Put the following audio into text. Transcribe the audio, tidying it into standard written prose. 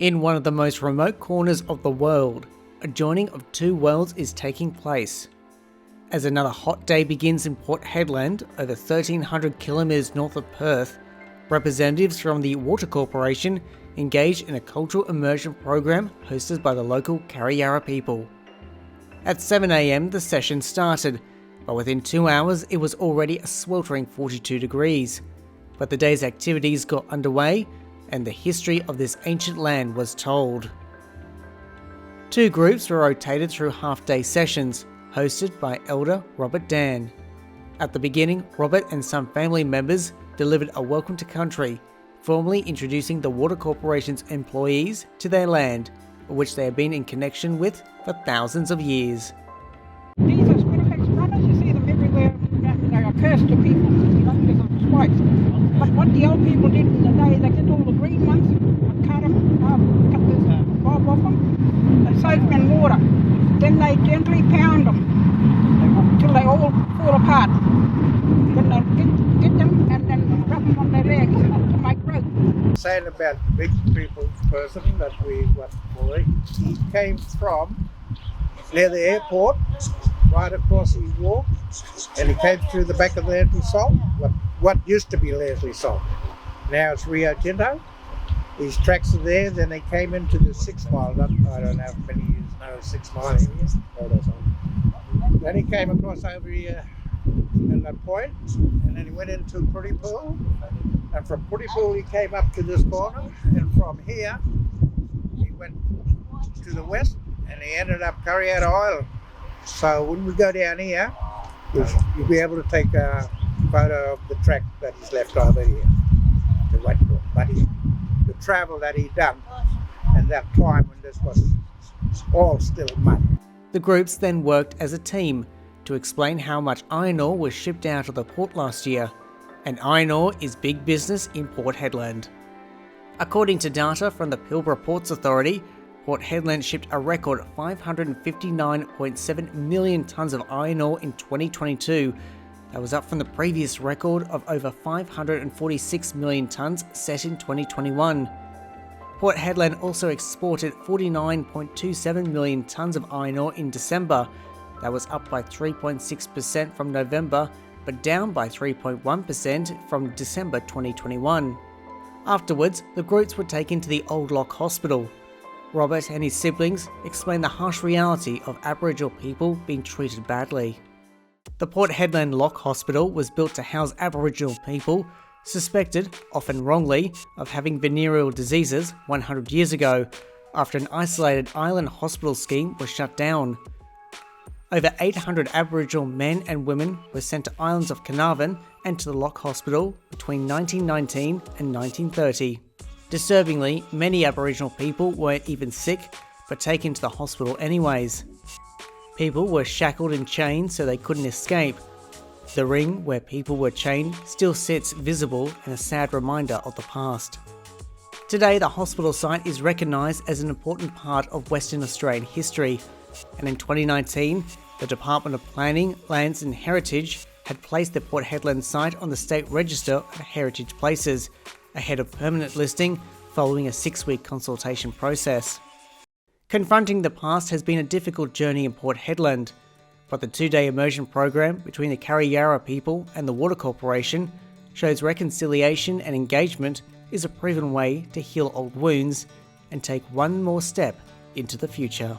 In one of the most remote corners of the world, a joining of two worlds is taking place. As another hot day begins in Port Hedland, over 1,300 kilometres north of Perth, representatives from the Water Corporation engage in a cultural immersion program hosted by the local Kariyarra people. At 7 AM the session started, but within 2 hours it was already a sweltering 42 degrees. But the day's activities got underway and the history of this ancient land was told. Two groups were rotated through half-day sessions, hosted by Elder Robert Dan. At the beginning, Robert and some family members delivered a welcome to country, formally introducing the Water Corporation's employees to their land, which they have been in connection with for thousands of years. These are Spinifex brothers, you see them everywhere. They are cursed to people, because of spikes. But what the old people did in the day, they get all the green ones and cut them, cut the bob off them, and soak them in water. Then they gently pound them till they all fall apart. Then they get them and then rub them on their legs to make rope. Saying about the big people person that we worked for, he came from near the airport, right across his walk, and he came through the back of Leslie Salt, what used to be Leslie Salt. Now it's Rio Tinto. His tracks are there, then they came into the 6 mile, I don't know how many years now, 6 mile area. Then he came across over here at that point, and then he went into Puripool, and from Puripool he came up to this corner, and from here he went to the west, and he ended up Kariyarra Island. So when we go down here, you'll be able to take a photo of the track that he's left over here, the white book. But the travel that he done, and that time when this was all still mud. The groups then worked as a team to explain how much iron ore was shipped out of the port last year, and iron ore is big business in Port Hedland. According to data from the Pilbara Ports Authority, Port Hedland shipped a record 559.7 million tonnes of iron ore in 2022. That was up from the previous record of over 546 million tonnes set in 2021. Port Hedland also exported 49.27 million tonnes of iron ore in December. That was up by 3.6% from November, but down by 3.1% from December 2021. Afterwards, the groups were taken to the Old Lock Hospital. Robert and his siblings explained the harsh reality of Aboriginal people being treated badly. The Port Hedland Lock Hospital was built to house Aboriginal people suspected, often wrongly, of having venereal diseases 100 years ago, after an isolated island hospital scheme was shut down. Over 800 Aboriginal men and women were sent to islands of Carnarvon and to the Lock Hospital between 1919 and 1930. Disturbingly, many Aboriginal people weren't even sick, but taken to the hospital anyways. People were shackled in chains so they couldn't escape. The ring where people were chained still sits visible and a sad reminder of the past. Today, the hospital site is recognised as an important part of Western Australian history, and in 2019, the Department of Planning, Lands and Heritage had placed the Port Hedland site on the State Register of Heritage Places, ahead of permanent listing following a 6-week consultation process. Confronting the past has been a difficult journey in Port Hedland, but the 2-day immersion program between the Kariyarra people and the Water Corporation shows reconciliation and engagement is a proven way to heal old wounds and take one more step into the future.